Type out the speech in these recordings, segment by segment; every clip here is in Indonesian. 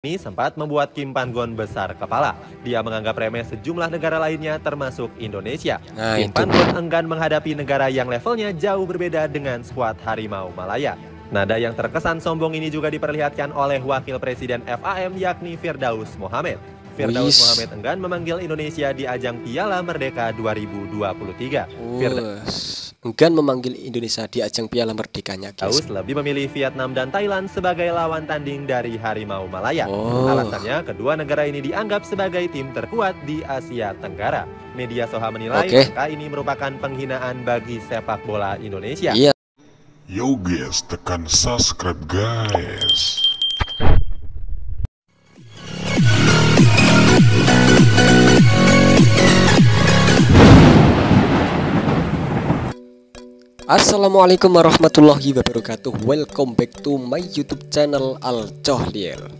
Ini sempat membuat Kim Pan-gon besar kepala. Dia menganggap remeh sejumlah negara lainnya termasuk Indonesia. Kim Pan-gon enggan menghadapi negara yang levelnya jauh berbeda dengan skuad Harimau Malaya. Nada yang terkesan sombong ini juga diperlihatkan oleh Wakil Presiden FAM yakni Firdaus Mohamed. Firdaus Mohamed enggan memanggil Indonesia di ajang Piala Merdeka 2023. Enggan memanggil Indonesia di ajang Piala Merdekanya, guys. Firdaus lebih memilih Vietnam dan Thailand sebagai lawan tanding dari Harimau Malaya. Alasannya, kedua negara ini dianggap sebagai tim terkuat di Asia Tenggara. Media Soha menilai angka ini merupakan penghinaan bagi sepak bola Indonesia. Yo guys, tekan subscribe guys. Assalamualaikum warahmatullahi wabarakatuh. Welcome back to my YouTube channel Al Cohliel.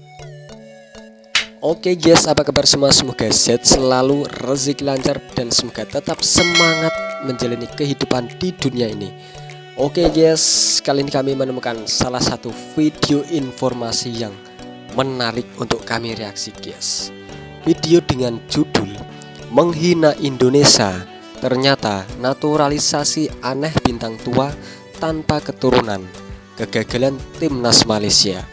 Oke guys, apa kabar semua? Semoga sehat selalu, rezeki lancar, dan semoga tetap semangat menjalani kehidupan di dunia ini. Oke guys, kali ini kami menemukan salah satu video informasi yang menarik untuk kami reaksi guys. Video dengan judul "Menghina Indonesia, ternyata naturalisasi aneh bintang tua tanpa keturunan, kegagalan timnas Malaysia."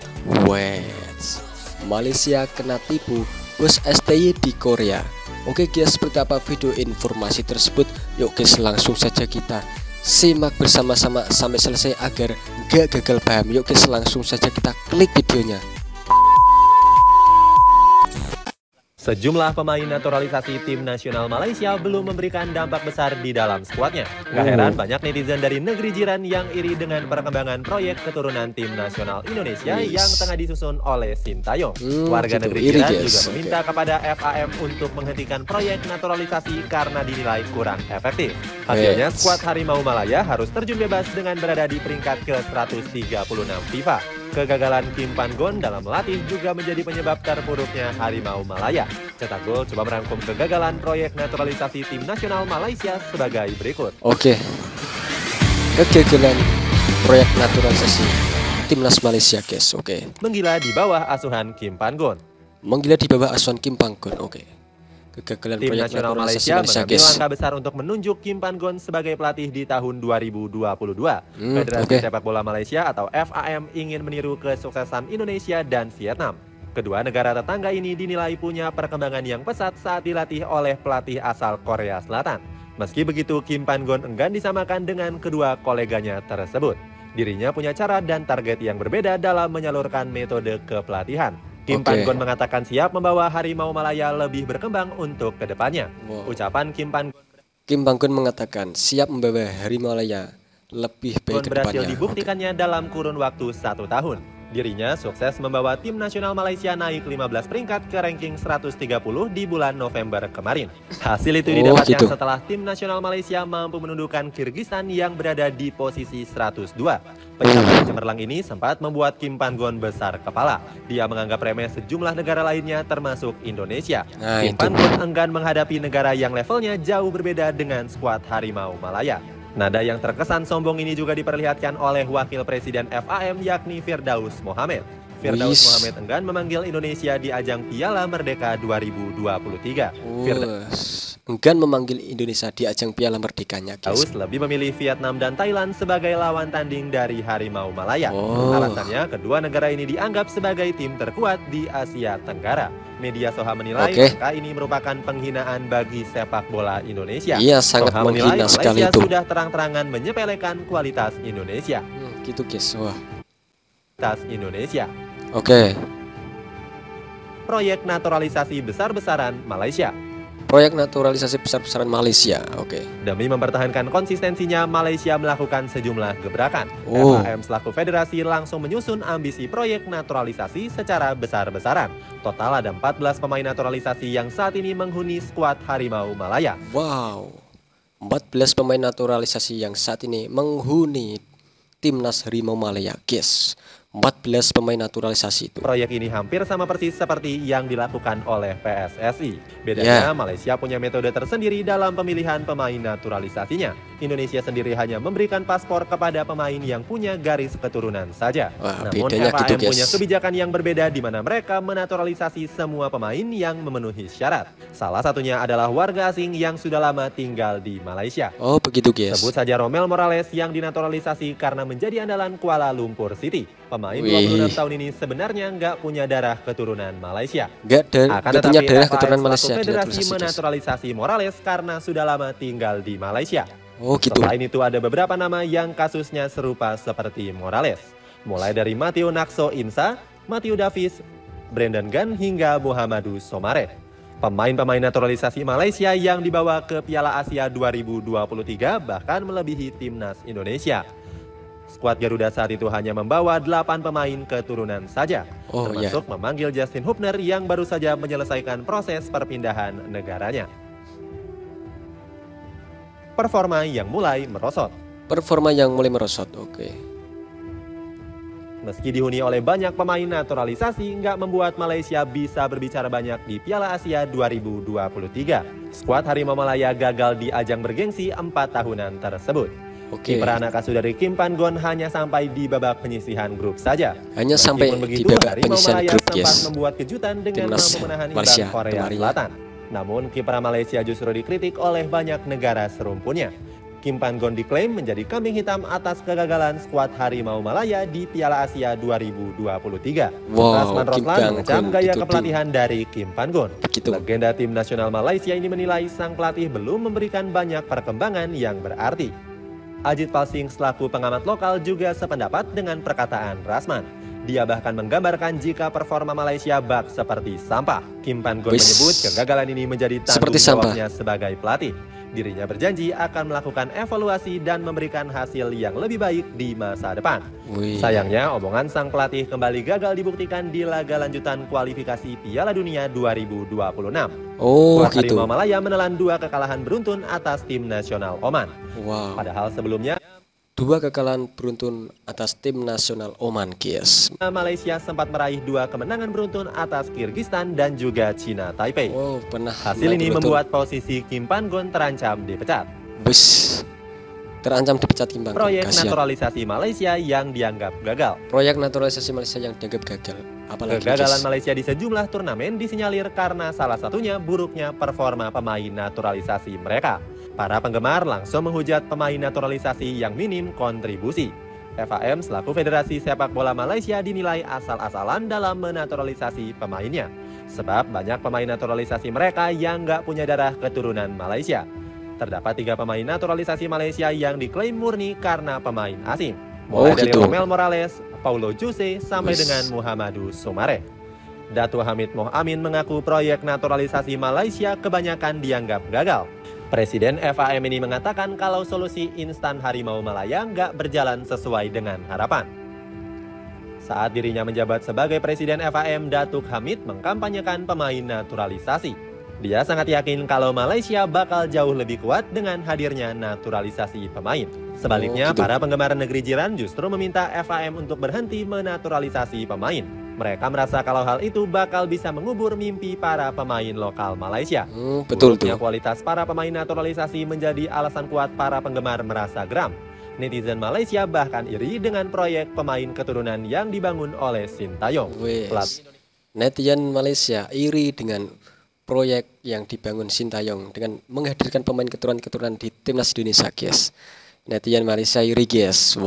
Malaysia kena tipu bos STY di Korea. Oke guys, seperti apa video informasi tersebut? Yuk guys, langsung saja kita simak bersama-sama sampai selesai agar gak gagal paham. Yuk guys, langsung saja kita klik videonya. Sejumlah pemain naturalisasi tim nasional Malaysia belum memberikan dampak besar di dalam skuadnya. Gak heran banyak netizen dari negeri jiran yang iri dengan perkembangan proyek keturunan tim nasional Indonesia yang tengah disusun oleh Sintayong. Warga negeri jiran juga meminta kepada FAM untuk menghentikan proyek naturalisasi karena dinilai kurang efektif. Hasilnya skuad Harimau Malaya harus terjun bebas dengan berada di peringkat ke-136 FIFA. Kegagalan Kim Pan-gon dalam melatih juga menjadi penyebab terpuruknya Harimau Malaya. Cetak Gol coba merangkum kegagalan proyek naturalisasi tim nasional Malaysia sebagai berikut. Oke, kegagalan proyek naturalisasi timnas Malaysia guys. Oke, menggila di bawah asuhan Kim Pan-gon. Menggila di bawah asuhan Kim Pan-gon. Oke, kegagalan tim proyek nasional Malaysia mengambil langkah besar untuk menunjuk Kim Pan-gon sebagai pelatih di tahun 2022. Federasi Sepak Bola Malaysia atau FAM ingin meniru kesuksesan Indonesia dan Vietnam. Kedua negara tetangga ini dinilai punya perkembangan yang pesat saat dilatih oleh pelatih asal Korea Selatan. Meski begitu, Kim Pan-gon enggan disamakan dengan kedua koleganya tersebut. Dirinya punya cara dan target yang berbeda dalam menyalurkan metode kepelatihan. Kim Pan-gon mengatakan siap membawa Harimau Malaya lebih berkembang untuk kedepannya. Ucapan Kim Pan-gon mengatakan siap membawa Harimau Malaya lebih baik ke berhasil depannya. Dibuktikannya dalam kurun waktu 1 tahun. Dirinya sukses membawa tim nasional Malaysia naik 15 peringkat ke ranking 130 di bulan November kemarin. Hasil itu didapatkan setelah tim nasional Malaysia mampu menundukkan Kyrgyzstan yang berada di posisi 102. Pencapaian cemerlang ini sempat membuat Kim Pan-gon besar kepala. Dia menganggap remeh sejumlah negara lainnya termasuk Indonesia. Kim Pan-gon enggan menghadapi negara yang levelnya jauh berbeda dengan skuad Harimau Malaya. Nada yang terkesan sombong ini juga diperlihatkan oleh Wakil Presiden FAM yakni Firdaus Mohamed. Firdaus Mohamed enggan memanggil Indonesia di ajang Piala Merdeka 2023. Enggan memanggil Indonesia di ajang Piala Merdekanya, guys. Firdaus lebih memilih Vietnam dan Thailand sebagai lawan tanding dari Harimau Malaya. Alasannya, kedua negara ini dianggap sebagai tim terkuat di Asia Tenggara. Media Soha menilai angka ini merupakan penghinaan bagi sepak bola Indonesia. Iya, sangat menghina sekali itu. Malaysia sudah terang-terangan menyepelekan kualitas Indonesia. Gitu guys, kualitas Indonesia. Proyek naturalisasi besar-besaran Malaysia. Proyek naturalisasi besar-besaran Malaysia. Demi mempertahankan konsistensinya, Malaysia melakukan sejumlah gebrakan. FAM selaku federasi langsung menyusun ambisi proyek naturalisasi secara besar-besaran. Total ada 14 pemain naturalisasi yang saat ini menghuni skuad Harimau Malaya. 14 pemain naturalisasi yang saat ini menghuni timnas Harimau Malaya, guys. 14 pemain naturalisasi itu. Proyek ini hampir sama persis seperti yang dilakukan oleh PSSI. Bedanya Malaysia punya metode tersendiri dalam pemilihan pemain naturalisasinya. Indonesia sendiri hanya memberikan paspor kepada pemain yang punya garis keturunan saja. Namun FAM punya kebijakan yang berbeda di mana mereka menaturalisasi semua pemain yang memenuhi syarat. Salah satunya adalah warga asing yang sudah lama tinggal di Malaysia. Oh begitu guys. Sebut saja Romel Morales yang dinaturalisasi karena menjadi andalan Kuala Lumpur City. Pemain 26 tahun ini sebenarnya nggak punya darah keturunan Malaysia. Akan punya darah keturunan Malaysia. Federasi menaturalisasi Morales karena sudah lama tinggal di Malaysia. Oh gitu. Selain itu ada beberapa nama yang kasusnya serupa seperti Morales. Mulai dari Matteo Nakso Insa, Matthew Davis, Brandon Gunn hingga Muhammadu Somare. Pemain-pemain naturalisasi Malaysia yang dibawa ke Piala Asia 2023 bahkan melebihi timnas Indonesia. Skuad Garuda saat itu hanya membawa 8 pemain keturunan saja, termasuk memanggil Justin Hubner yang baru saja menyelesaikan proses perpindahan negaranya. Performa yang mulai merosot. Oke. Meski dihuni oleh banyak pemain naturalisasi, nggak membuat Malaysia bisa berbicara banyak di Piala Asia 2023. Skuad Harimau Malaya gagal di ajang bergengsi 4 tahunan tersebut. Kiper anak asuh dari Kim Pan Gon hanya sampai di babak penyisihan grup saja. Meskipun begitu, Harimau Malaya sempat membuat kejutan dengan mampu menahan imbang Korea Selatan. Namun kiper Malaysia justru dikritik oleh banyak negara serumpunnya. Kim Pan Gon diklaim menjadi kambing hitam atas kegagalan skuad Harimau Malaya di Piala Asia 2023. Rasman Roslan mengecam gaya kepelatihan dari Kim Pan Gon. Legenda tim nasional Malaysia ini menilai sang pelatih belum memberikan banyak perkembangan yang berarti. Ajit Palsing selaku pengamat lokal juga sependapat dengan perkataan Rasman. Dia bahkan menggambarkan jika performa Malaysia bak seperti sampah. Kim Pan Gon menyebut kegagalan ini menjadi tanggung jawabnya sebagai pelatih. Dirinya berjanji akan melakukan evaluasi dan memberikan hasil yang lebih baik di masa depan. Sayangnya, omongan sang pelatih kembali gagal dibuktikan di laga lanjutan kualifikasi Piala Dunia 2026. Harimau Malaya menelan 2 kekalahan beruntun atas tim nasional Oman. Padahal sebelumnya 2 kekalahan beruntun atas tim nasional Oman, guys. Malaysia sempat meraih 2 kemenangan beruntun atas Kyrgyzstan dan juga Cina Taipei. Hasil ini membuat posisi Kim Pan Gon terancam dipecat. Terancam dipecat Kim Pan Gon. Proyek naturalisasi Malaysia yang dianggap gagal. Kegagalan Malaysia di sejumlah turnamen disinyalir karena salah satunya buruknya performa pemain naturalisasi mereka. Para penggemar langsung menghujat pemain naturalisasi yang minim kontribusi. FAM selaku Federasi Sepak Bola Malaysia dinilai asal-asalan dalam menaturalisasi pemainnya. Sebab banyak pemain naturalisasi mereka yang nggak punya darah keturunan Malaysia. Terdapat 3 pemain naturalisasi Malaysia yang diklaim murni karena pemain asing. Mulai dari Romel Morales, Paulo Jose, sampai dengan Muhammadu Somare. Datuk Hamid Moh Amin mengaku proyek naturalisasi Malaysia kebanyakan dianggap gagal. Presiden FAM ini mengatakan kalau solusi instan Harimau Malaya nggak berjalan sesuai dengan harapan. Saat dirinya menjabat sebagai Presiden FAM, Datuk Hamid mengkampanyekan pemain naturalisasi. Dia sangat yakin kalau Malaysia bakal jauh lebih kuat dengan hadirnya naturalisasi pemain. Sebaliknya, para penggemar negeri jiran justru meminta FAM untuk berhenti menaturalisasi pemain. Mereka merasa kalau hal itu bakal bisa mengubur mimpi para pemain lokal Malaysia. Buruknya kualitas para pemain naturalisasi menjadi alasan kuat para penggemar merasa geram. Netizen Malaysia bahkan iri dengan proyek pemain keturunan yang dibangun oleh Sintayong. Netizen Malaysia iri dengan proyek yang dibangun Sintayong dengan menghadirkan pemain keturunan di timnas Indonesia, guys. Netizen Malaysia iri, guys.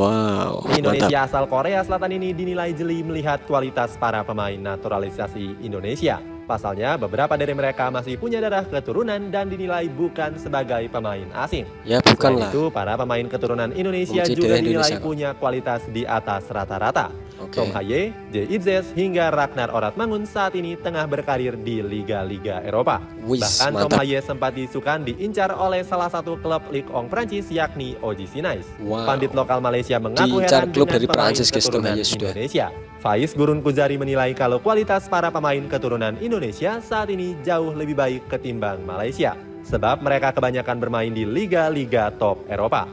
Indonesia asal Korea Selatan ini dinilai jeli melihat kualitas para pemain naturalisasi Indonesia. Pasalnya, beberapa dari mereka masih punya darah keturunan dan dinilai bukan sebagai pemain asing. Bukanlah. Selain itu, para pemain keturunan Indonesia juga dinilai punya kualitas di atas rata-rata. Tom Haye, Jay Itzes, hingga Ragnar Oratmangun saat ini tengah berkarir di liga-liga Eropa. Bahkan Tom Haye sempat disukan diincar oleh salah satu klub Ligue 1 Prancis yakni OGC Nice. Pandit lokal Malaysia mengaku heran dengan pemain keturunan Indonesia. Faiz Gurun Kuzari menilai kalau kualitas para pemain keturunan Indonesia saat ini jauh lebih baik ketimbang Malaysia. Sebab mereka kebanyakan bermain di liga-liga top Eropa.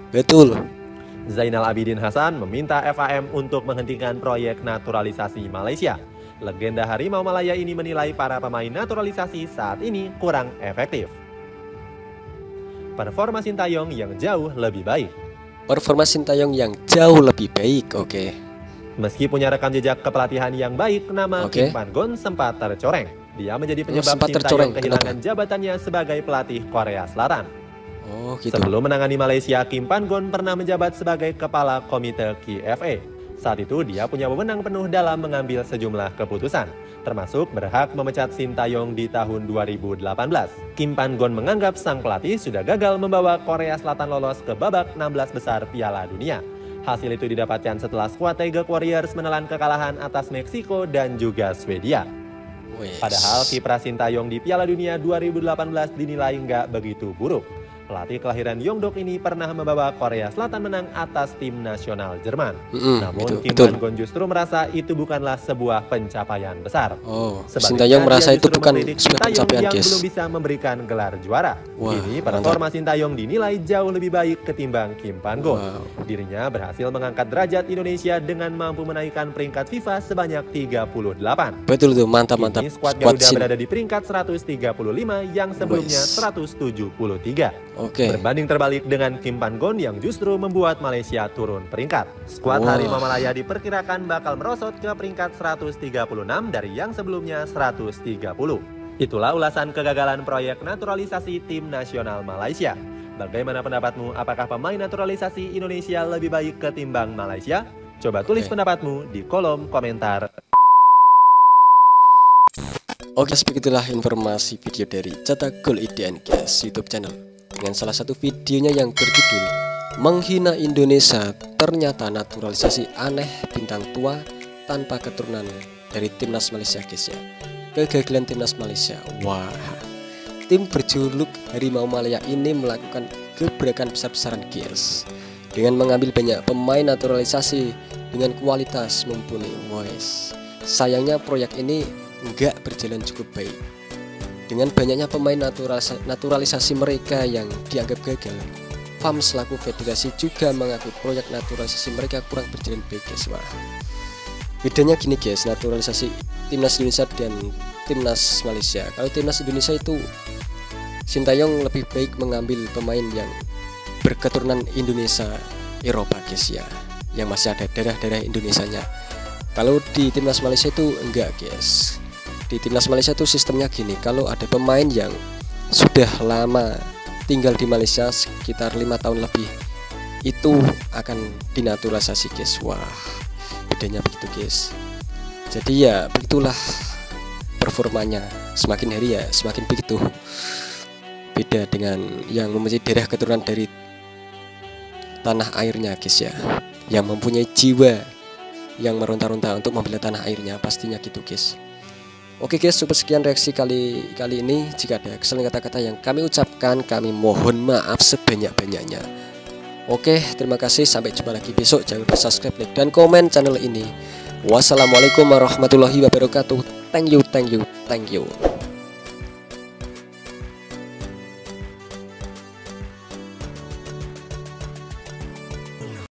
Zainal Abidin Hasan meminta FAM untuk menghentikan proyek naturalisasi Malaysia. Legenda Harimau Malaya ini menilai para pemain naturalisasi saat ini kurang efektif. Performa Sintayong yang jauh lebih baik. Performa Sintayong yang jauh lebih baik, oke. Meski punya rekam jejak kepelatihan yang baik, nama Kim Pan-gon sempat tercoreng. Dia menjadi penyebab Sintayong kehilangan jabatannya sebagai pelatih Korea Selatan. Oh, gitu. Sebelum menangani Malaysia, Kim Pan-gon pernah menjabat sebagai kepala komite KFA. Saat itu dia punya wewenang penuh dalam mengambil sejumlah keputusan, termasuk berhak memecat Sintayong di tahun 2018. Kim Pan-gon menganggap sang pelatih sudah gagal membawa Korea Selatan lolos ke babak 16 besar Piala Dunia. Hasil itu didapatkan setelah skuad Tiger Warriors menelan kekalahan atas Meksiko dan juga Swedia. Padahal kiprah Sintayong di Piala Dunia 2018 dinilai nggak begitu buruk. Pelatih kelahiran Yongdok ini pernah membawa Korea Selatan menang atas tim nasional Jerman. Namun Kim Pan-gon justru merasa itu bukanlah sebuah pencapaian besar. Sintayong merasa itu bukan sebuah pencapaian, yang belum bisa memberikan gelar juara. Kini performa Sintayong dinilai jauh lebih baik ketimbang Kim Pan-gon. Dirinya berhasil mengangkat derajat Indonesia dengan mampu menaikkan peringkat FIFA sebanyak 38. Betul tuh, mantap. Kini skuad Garuda berada di peringkat 135 yang sebelumnya 173. Berbanding terbalik dengan Kim Pan-gon yang justru membuat Malaysia turun peringkat. Skuad Harimau Malaya diperkirakan bakal merosot ke peringkat 136 dari yang sebelumnya 130. Itulah ulasan kegagalan proyek naturalisasi tim nasional Malaysia. Bagaimana pendapatmu? Apakah pemain naturalisasi Indonesia lebih baik ketimbang Malaysia? Coba tulis pendapatmu di kolom komentar. Oke, begitulah informasi video dari Cetak Gol IDN guys, YouTube channel. Dengan salah satu videonya yang berjudul Menghina Indonesia, ternyata naturalisasi aneh bintang tua tanpa keturunan dari timnas Malaysia guys ya. Kegagalan timnas Malaysia. Wah, tim berjuluk Harimau Malaya ini melakukan gebrakan besar-besaran guys, dengan mengambil banyak pemain naturalisasi dengan kualitas mumpuni. Sayangnya proyek ini enggak berjalan cukup baik. Dengan banyaknya pemain naturalisasi mereka yang dianggap gagal, FAM selaku federasi juga mengaku proyek naturalisasi mereka kurang berjalan baik guys. Wah, bedanya gini guys, naturalisasi timnas Indonesia dan timnas Malaysia. Kalau timnas Indonesia itu Sintayong lebih baik mengambil pemain yang berketurunan Indonesia Eropa guys ya, yang masih ada darah-darah Indonesianya. Kalau di timnas Malaysia itu enggak guys. Di timnas Malaysia itu sistemnya gini, kalau ada pemain yang sudah lama tinggal di Malaysia sekitar 5 tahun lebih, itu akan dinaturalisasi guys. Wah, bedanya begitu guys. Jadi ya begitulah performanya, semakin hari ya semakin begitu. Beda dengan yang mempunyai darah keturunan dari tanah airnya guys ya, yang mempunyai jiwa yang meronta-ronta untuk membela tanah airnya, pastinya gitu guys. Oke guys, cukup sekian reaksi kali ini. Jika ada kesalahan kata-kata yang kami ucapkan, kami mohon maaf sebanyak-banyaknya. Oke, terima kasih, sampai jumpa lagi besok. Jangan lupa subscribe, like, dan komen channel ini. Wassalamualaikum warahmatullahi wabarakatuh. Thank you.